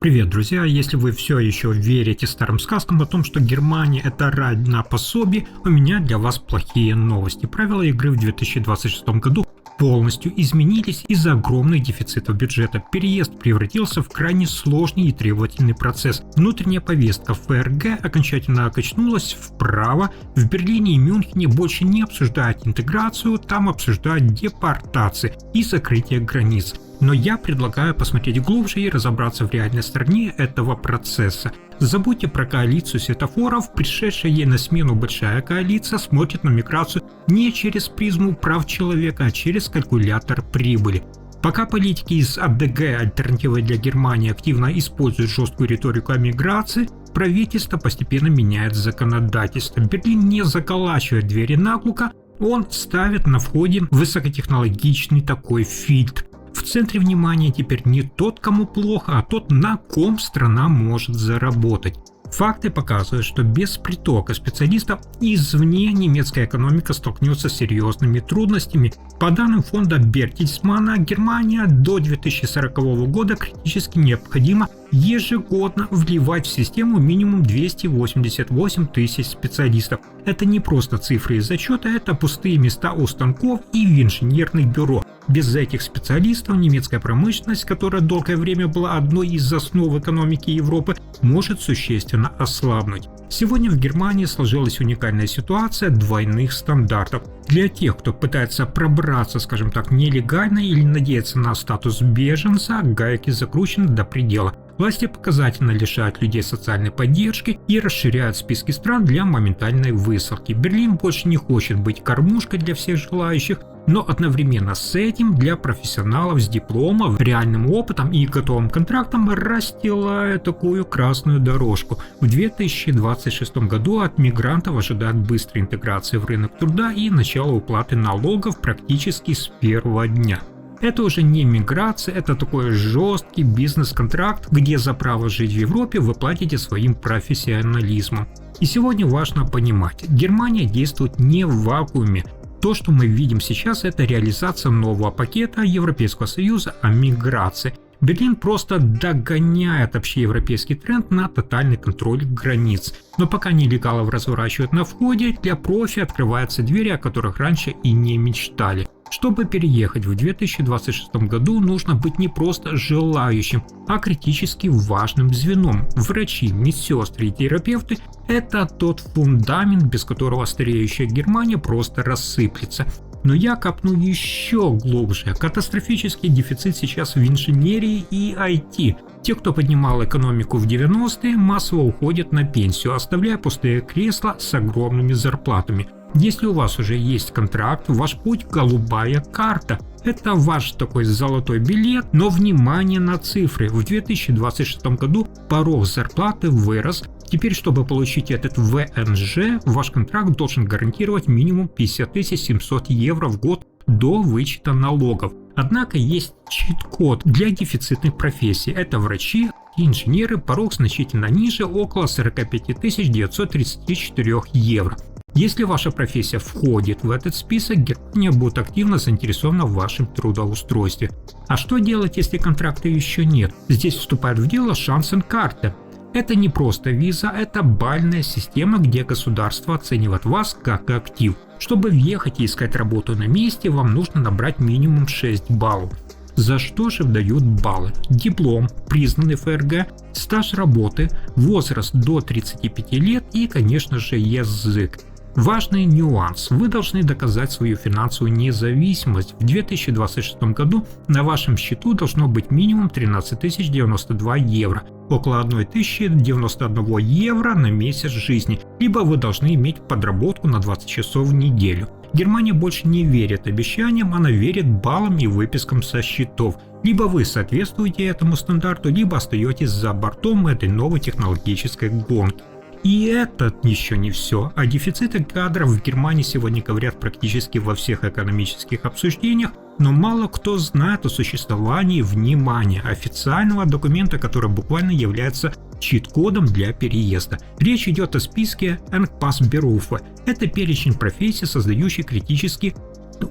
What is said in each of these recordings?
Привет, друзья! Если вы все еще верите старым сказкам о том, что Германия – это рай на пособие, у меня для вас плохие новости. Правила игры в 2026 году полностью изменились из-за огромных дефицитов бюджета. Переезд превратился в крайне сложный и требовательный процесс. Внутренняя повестка ФРГ окончательно качнулась вправо. В Берлине и Мюнхене больше не обсуждают интеграцию, там обсуждают депортации и закрытие границ. Но я предлагаю посмотреть глубже и разобраться в реальной стороне этого процесса. Забудьте про коалицию светофоров, пришедшая ей на смену большая коалиция смотрит на миграцию не через призму прав человека, а через калькулятор прибыли. Пока политики из АДГ «Альтернативы для Германии» активно используют жесткую риторику о миграции, правительство постепенно меняет законодательство. Берлин не заколачивает двери наглухо, он ставит на входе высокотехнологичный такой фильтр. В центре внимания теперь не тот, кому плохо, а тот, на ком страна может заработать. Факты показывают, что без притока специалистов извне немецкая экономика столкнется с серьезными трудностями. По данным фонда Бертельсмана, Германия до 2040 года критически необходимо ежегодно вливать в систему минимум 288 тысяч специалистов. Это не просто цифры из отчета, это пустые места у станков и в инженерных бюро. Без этих специалистов немецкая промышленность, которая долгое время была одной из основ экономики Европы, может существенно ослабнуть. Сегодня в Германии сложилась уникальная ситуация двойных стандартов. Для тех, кто пытается пробраться, скажем так, нелегально или надеяться на статус беженца, гайки закручены до предела. Власти показательно лишают людей социальной поддержки и расширяют списки стран для моментальной высылки. Берлин больше не хочет быть кормушкой для всех желающих, но одновременно с этим для профессионалов с дипломом, реальным опытом и готовым контрактом расстилает такую красную дорожку. В 2026 году от мигрантов ожидают быстрой интеграции в рынок труда и начала уплаты налогов практически с первого дня. Это уже не миграция, это такой жесткий бизнес-контракт, где за право жить в Европе вы платите своим профессионализмом. И сегодня важно понимать, Германия действует не в вакууме. То, что мы видим сейчас, это реализация нового пакета Европейского Союза о миграции. Берлин просто догоняет общеевропейский тренд на тотальный контроль границ. Но пока нелегалов разворачивают на входе, для профи открываются двери, о которых раньше и не мечтали. Чтобы переехать в 2026 году, нужно быть не просто желающим, а критически важным звеном. Врачи, медсестры и терапевты – это тот фундамент, без которого стареющая Германия просто рассыплется. Но я копну еще глубже. Катастрофический дефицит сейчас в инженерии и IT. Те, кто поднимал экономику в 90-е, массово уходят на пенсию, оставляя пустые кресла с огромными зарплатами. Если у вас уже есть контракт, ваш путь – голубая карта. Это ваш такой золотой билет, но внимание на цифры. В 2026 году порог зарплаты вырос. Теперь, чтобы получить этот ВНЖ, ваш контракт должен гарантировать минимум 50 700 евро в год до вычета налогов. Однако есть чит-код для дефицитных профессий. Это врачи и инженеры, порог значительно ниже, около 45 934 евро. Если ваша профессия входит в этот список, Германия будет активно заинтересована в вашем трудоустройстве. А что делать, если контракта еще нет? Здесь вступает в дело шансен-карта. Это не просто виза, это бальная система, где государство оценивает вас как актив. Чтобы въехать и искать работу на месте, вам нужно набрать минимум 6 баллов. За что же дают баллы? Диплом, признанный ФРГ, стаж работы, возраст до 35 лет и, конечно же, язык. Важный нюанс. Вы должны доказать свою финансовую независимость. В 2026 году на вашем счету должно быть минимум 13 092 евро, около 1091 евро на месяц жизни, либо вы должны иметь подработку на 20 часов в неделю. Германия больше не верит обещаниям, она верит баллам и выпискам со счетов. Либо вы соответствуете этому стандарту, либо остаетесь за бортом этой новой технологической гонки. И это еще не все. О дефиците кадров в Германии сегодня говорят практически во всех экономических обсуждениях, но мало кто знает о существовании, внимания, официального документа, который буквально является чит-кодом для переезда. Речь идет о списке Engpassberufe. Это перечень профессий, создающий критически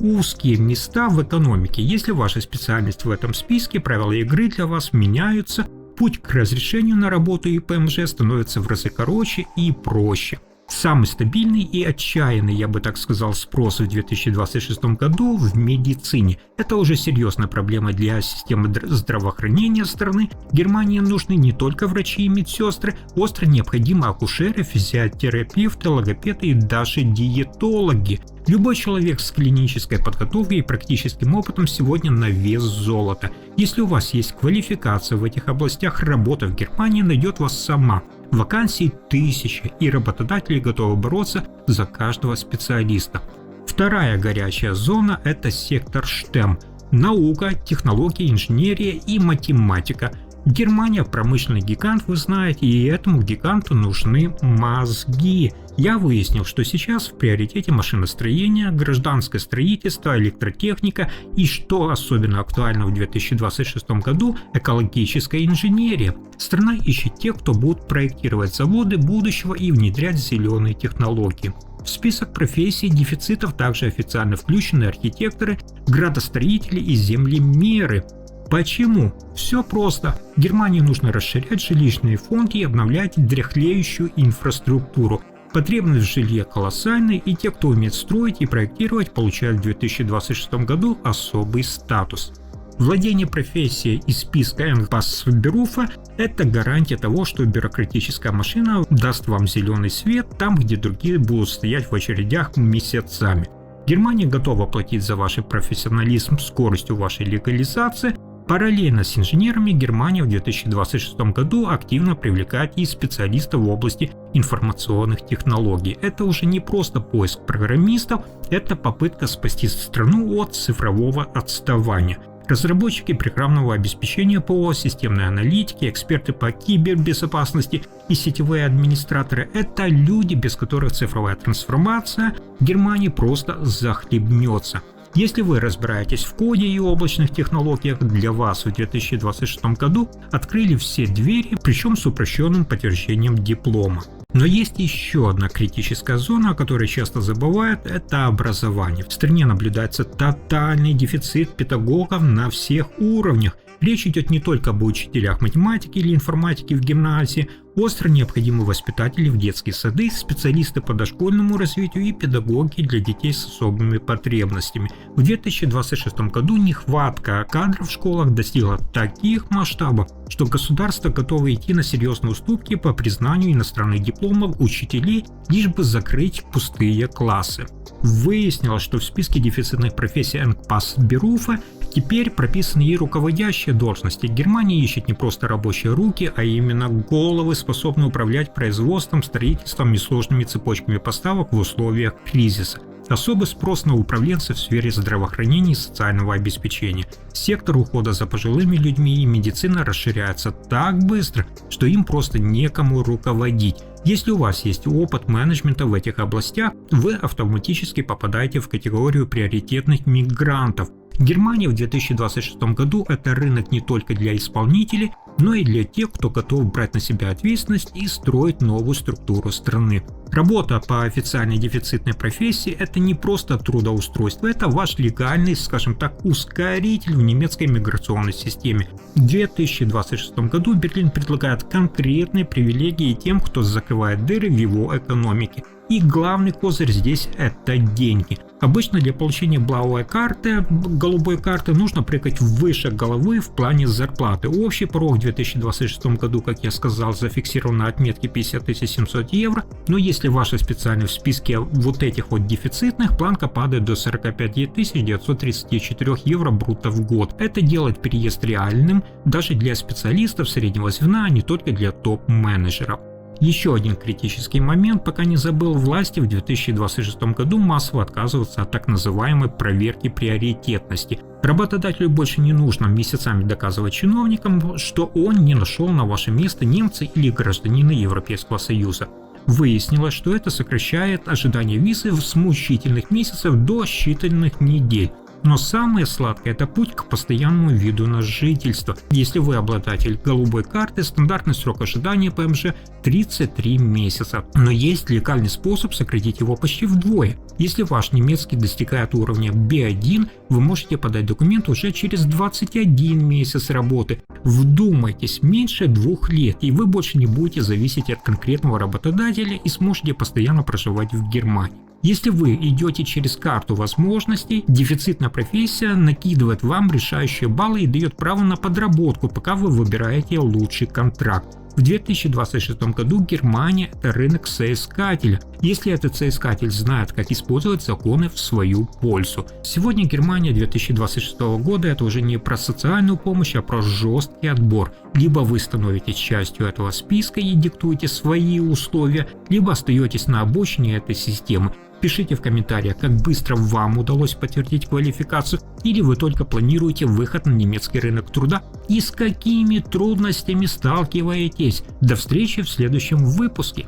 узкие места в экономике. Если ваша специальность в этом списке, правила игры для вас меняются. Путь к разрешению на работу ИПМЖ становится в разы короче и проще. Самый стабильный и отчаянный, я бы так сказал, спрос в 2026 году в медицине. Это уже серьезная проблема для системы здравоохранения страны. Германии нужны не только врачи и медсестры, остро необходимы акушеры, физиотерапевты, логопеды и даже диетологи. Любой человек с клинической подготовкой и практическим опытом сегодня на вес золота. Если у вас есть квалификация в этих областях, работа в Германии найдет вас сама. Вакансий тысячи, и работодатели готовы бороться за каждого специалиста. Вторая горячая зона – это сектор STEM – наука, технология, инженерия и математика. Германия – промышленный гигант, вы знаете, и этому гиганту нужны мозги. Я выяснил, что сейчас в приоритете машиностроение, гражданское строительство, электротехника и, что особенно актуально в 2026 году, экологическая инженерия. Страна ищет тех, кто будет проектировать заводы будущего и внедрять зеленые технологии. В список профессий дефицитов также официально включены архитекторы, градостроители и землемеры. Почему? Все просто. Германии нужно расширять жилищный фонд и обновлять дряхлеющую инфраструктуру. Потребность в жилье колоссальная, и те, кто умеет строить и проектировать, получают в 2026 году особый статус. Владение профессией из списка Engpassberufe – это гарантия того, что бюрократическая машина даст вам зеленый свет там, где другие будут стоять в очередях месяцами. Германия готова платить за ваш профессионализм скоростью вашей легализации. Параллельно с инженерами Германия в 2026 году активно привлекает и специалистов в области информационных технологий. Это уже не просто поиск программистов, это попытка спасти страну от цифрового отставания. Разработчики программного обеспечения ПО, системные аналитики, эксперты по кибербезопасности и сетевые администраторы – это люди, без которых цифровая трансформация Германии просто захлебнется. Если вы разбираетесь в коде и облачных технологиях, для вас в 2026 году открыли все двери, причем с упрощенным подтверждением диплома. Но есть еще одна критическая зона, о которой часто забывают – это образование. В стране наблюдается тотальный дефицит педагогов на всех уровнях. Речь идет не только об учителях математики или информатики в гимназии, остро необходимы воспитатели в детские сады, специалисты по дошкольному развитию и педагоги для детей с особыми потребностями. В 2026 году нехватка кадров в школах достигла таких масштабов, что государство готово идти на серьезные уступки по признанию иностранных дипломов учителей, лишь бы закрыть пустые классы. Выяснилось, что в списке дефицитных профессий Engpassberufe теперь прописаны и руководящие должности. Германия ищет не просто рабочие руки, а именно головы, способные управлять производством, строительством и сложными цепочками поставок в условиях кризиса. Особый спрос на управленцев в сфере здравоохранения и социального обеспечения. Сектор ухода за пожилыми людьми и медицина расширяется так быстро, что им просто некому руководить. Если у вас есть опыт менеджмента в этих областях, вы автоматически попадаете в категорию приоритетных мигрантов. Германия в 2026 году – это рынок не только для исполнителей, но и для тех, кто готов брать на себя ответственность и строить новую структуру страны. Работа по официальной дефицитной профессии – это не просто трудоустройство, это ваш легальный, скажем так, ускоритель в немецкой миграционной системе. В 2026 году Берлин предлагает конкретные привилегии тем, кто закрывает дыры в его экономике. И главный козырь здесь – это деньги. Обычно для получения голубой карты, нужно прыгать выше головы в плане зарплаты. Общий порог в 2026 году, как я сказал, зафиксирован на отметке 50 700 евро, но если ваша специальность в списке вот этих вот дефицитных, планка падает до 45 934 евро брутто в год. Это делает переезд реальным даже для специалистов среднего звена, а не только для топ-менеджеров. Еще один критический момент, пока не забыл, власти в 2026 году массово отказываются от так называемой проверки приоритетности. Работодателю больше не нужно месяцами доказывать чиновникам, что он не нашел на ваше место немца или гражданина Европейского Союза. Выяснилось, что это сокращает ожидание визы с мучительных месяцев до считанных недель. Но самое сладкое – это путь к постоянному виду на жительство. Если вы обладатель голубой карты, стандартный срок ожидания ПМЖ 33 месяца. Но есть легальный способ сократить его почти вдвое. Если ваш немецкий достигает уровня B1, вы можете подать документ уже через 21 месяц работы. Вдумайтесь, меньше 2 лет, и вы больше не будете зависеть от конкретного работодателя и сможете постоянно проживать в Германии. Если вы идете через карту возможностей, дефицитная профессия накидывает вам решающие баллы и дает право на подработку, пока вы выбираете лучший контракт. В 2026 году Германия – это рынок соискателя, если этот соискатель знает, как использовать законы в свою пользу. Сегодня Германия 2026 года – это уже не про социальную помощь, а про жесткий отбор. Либо вы становитесь частью этого списка и диктуете свои условия, либо остаетесь на обочине этой системы. Пишите в комментариях, как быстро вам удалось подтвердить квалификацию, или вы только планируете выход на немецкий рынок труда и с какими трудностями сталкиваетесь. До встречи в следующем выпуске.